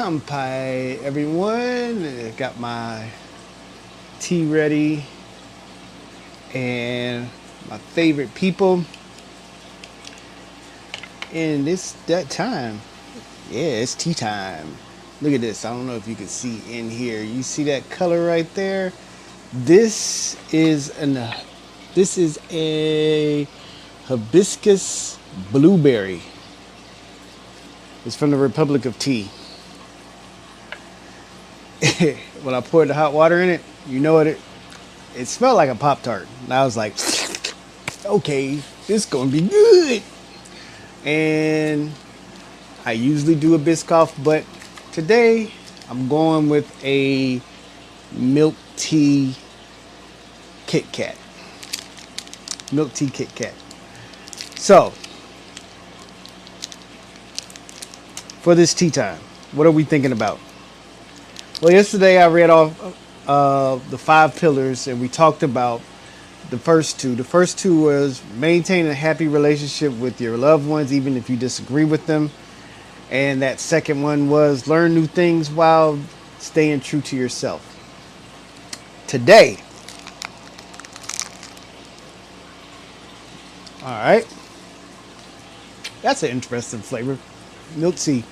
Kampai, everyone. Got my tea ready and my favorite people. And it's that time. Yeah, it's tea time. Look at this. I don't know if you can see in here. You see that color right there? This is a hibiscus blueberry. It's from the Republic of Tea. When I poured the hot water in it, you know what it smelled like a Pop Tart. And I was like, okay, this gonna be good. And I usually do a Biscoff, but today I'm going with a milk tea Kit Kat. Milk tea Kit Kat. So, for this tea time, what are we thinking about? Well, yesterday I read off the 5 pillars and we talked about the first two. The first two was maintain a happy relationship with your loved ones, even if you disagree with them. And that second one was learn new things while staying true to yourself. Today, all right, that's an interesting flavor. Milk tea.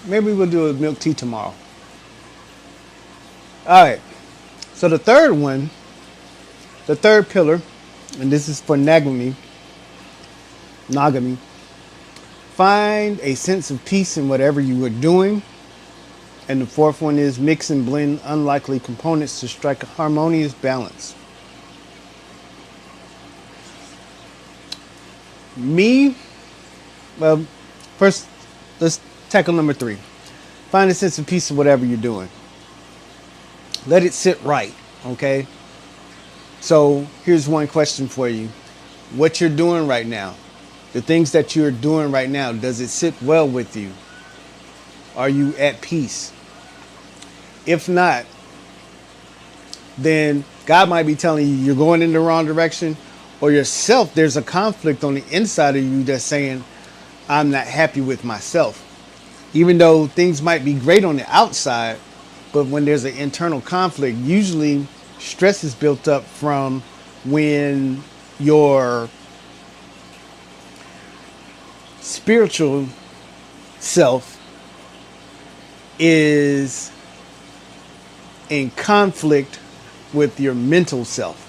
Maybe we'll do a milk tea tomorrow. All right. So the third pillar, and this is for Nagami, find a sense of peace in whatever you are doing. And the fourth one is mix and blend unlikely components to strike a harmonious balance. Me, well, first, let's tackle number 3. Find a sense of peace in whatever you're doing. Let it sit right, okay? So here's one question for you. What you're doing right now, the things that you're doing right now, does it sit well with you? Are you at peace? If not, then God might be telling you you're going in the wrong direction, or yourself, there's a conflict on the inside of you that's saying, I'm not happy with myself. Even though things might be great on the outside, but when there's an internal conflict, usually stress is built up from when your spiritual self is in conflict with your mental self.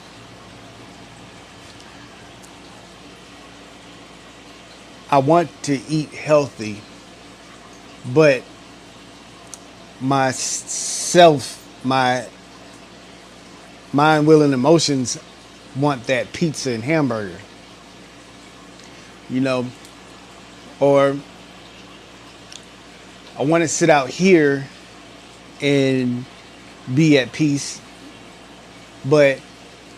I want to eat healthy, but my mind, will, and emotions want that pizza and hamburger, you know, or I want to sit out here and be at peace, but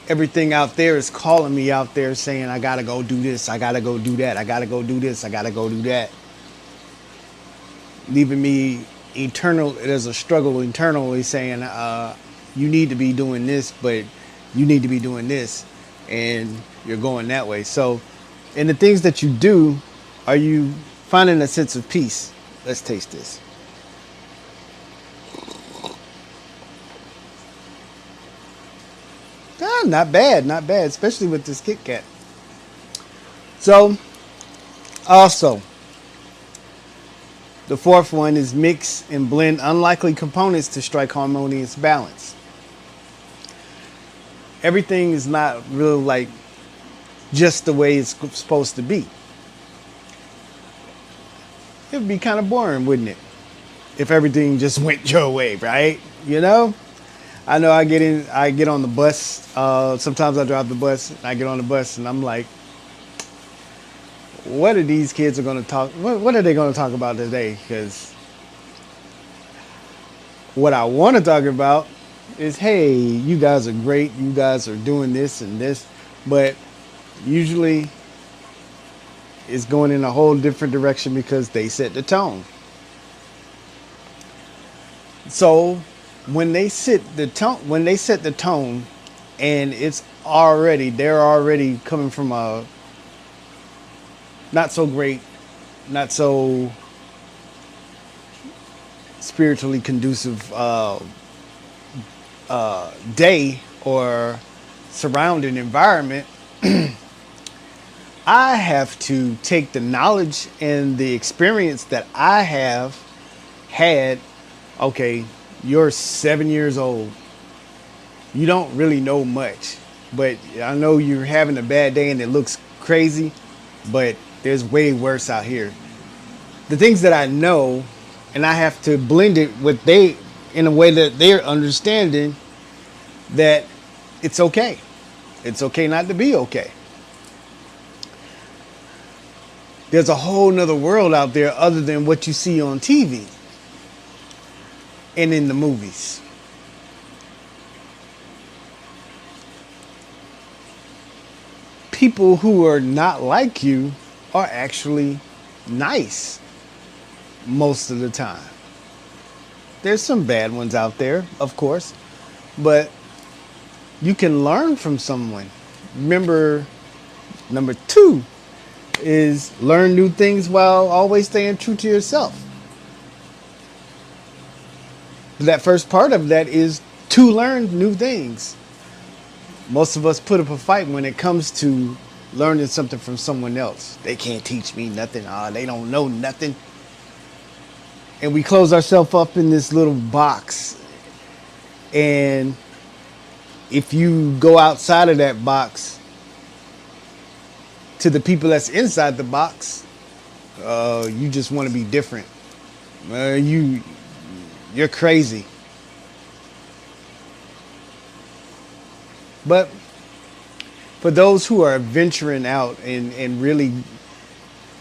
everything out there is calling me out there saying, I gotta go do this, I gotta go do that, I gotta go do this, I gotta go do that. Leaving me there's a struggle internally saying, you need to be doing this, but you need to be doing this, and you're going that way. So, in the things that you do, are you finding a sense of peace? Let's taste this. Not bad, not bad, especially with this Kit Kat. So, also, the fourth one is mix and blend unlikely components to strike harmonious balance. Everything is not really like just the way it's supposed to be. It would be kind of boring, wouldn't it? If everything just went your way, right? You know? I know I get on the bus. Sometimes I drive the bus. And I get on the bus and I'm like, what are these kids are going to talk? What are they going to talk about today? Because what I want to talk about is, hey, you guys are great. You guys are doing this and this. But usually it's going in a whole different direction because they set the tone. So when they set the tone, and they're already coming from a not so great, not so spiritually conducive day or surrounding environment, I have to take the knowledge and the experience that I have had. Okay, you're 7 years old. You don't really know much, but I know you're having a bad day and it looks crazy, but there's way worse out here. The things that I know, and I have to blend it with they in a way that they're understanding that it's okay. It's okay not to be okay. There's a whole nother world out there other than what you see on TV and in the movies. People who are not like you are actually nice most of the time. There's some bad ones out there, of course, but you can learn from someone. Remember, number two is learn new things while always staying true to yourself. That first part of that is to learn new things. Most of us put up a fight when it comes to learning something from someone else. They can't teach me nothing. They don't know nothing. And we close ourselves up in this little box. And if you go outside of that box to the people that's inside the box, you just want to be different. You're crazy. But for those who are venturing out and really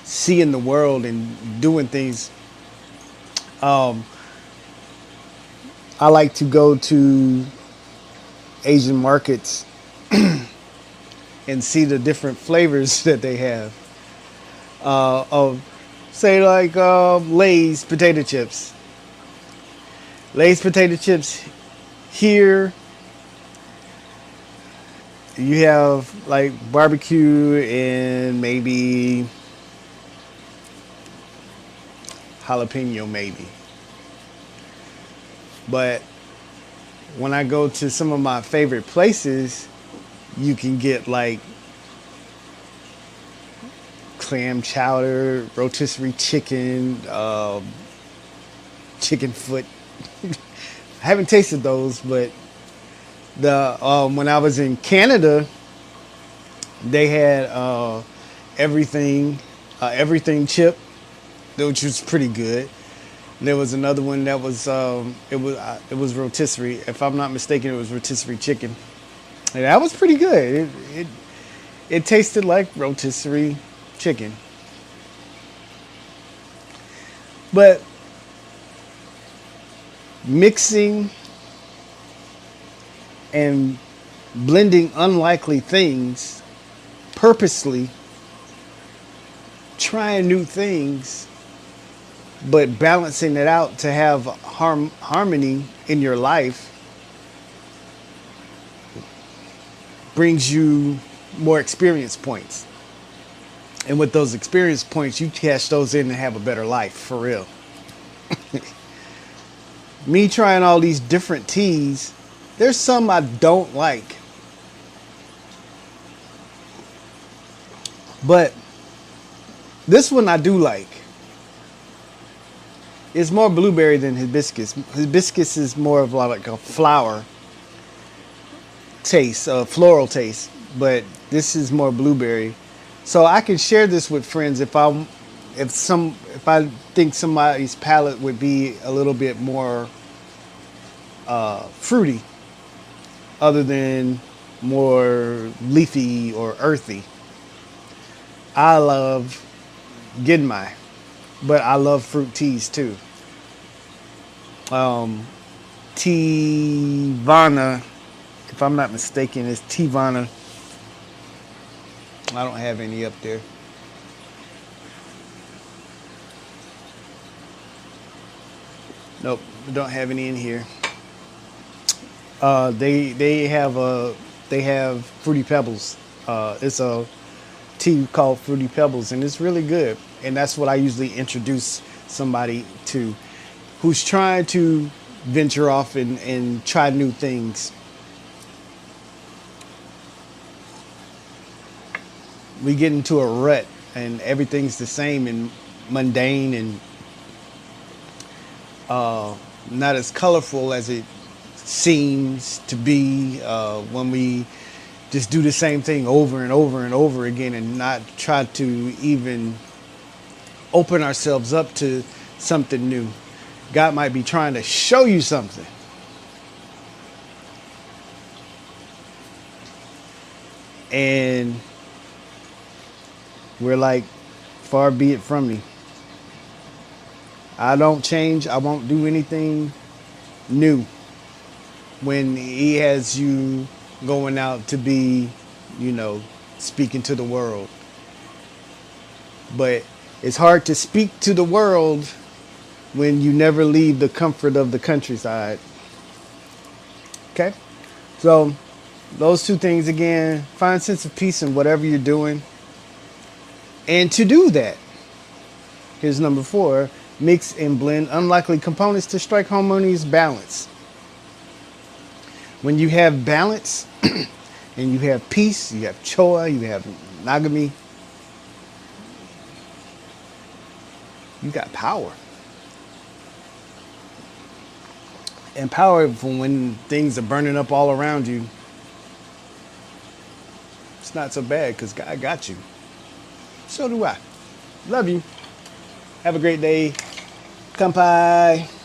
seeing the world and doing things, I like to go to Asian markets and see the different flavors that they have. Of say like Lay's potato chips. Lay's potato chips here. You have like barbecue and maybe jalapeno maybe. But when I go to some of my favorite places, you can get like clam chowder, rotisserie chicken, chicken foot. I haven't tasted those, but the when I was in Canada, they had everything chip, which was pretty good. There was another one that was it was rotisserie. If I'm not mistaken, it was rotisserie chicken, and that was pretty good. It tasted like rotisserie chicken, but mixing and blending unlikely things purposely, trying new things, but balancing it out to have harmony in your life brings you more experience points. And with those experience points, you cash those in and have a better life, for real. Me trying all these different teas, there's some I don't like. But this one I do like. It's more blueberry than hibiscus. Hibiscus is more of like a flower taste, a floral taste. But this is more blueberry. So I can share this with friends if I think somebody's palate would be a little bit more fruity, other than more leafy or earthy. I love Genmai, but I love fruit teas too. Tivana, if I'm not mistaken, it's Tivana. I don't have any up there. Nope, don't have any in here. They have Fruity Pebbles. It's a tea called Fruity Pebbles, and it's really good. And that's what I usually introduce somebody to. who's trying to venture off and try new things. We get into a rut and everything's the same and mundane and not as colorful as it seems to be when we just do the same thing over and over and over again and not try to even open ourselves up to something new. God might be trying to show you something. And we're like, far be it from me. I don't change. I won't do anything new when he has you going out to be, you know, speaking to the world. But it's hard to speak to the world when you never leave the comfort of the countryside. Okay? So, those two things again, find a sense of peace in whatever you're doing. And to do that, here's number 4, mix and blend unlikely components to strike harmonious balance. When you have balance and you have peace, you have choa, you have nagami, you got power. And power from when things are burning up all around you, it's not so bad because God got you. So do I. Love you. Have a great day. Kampai.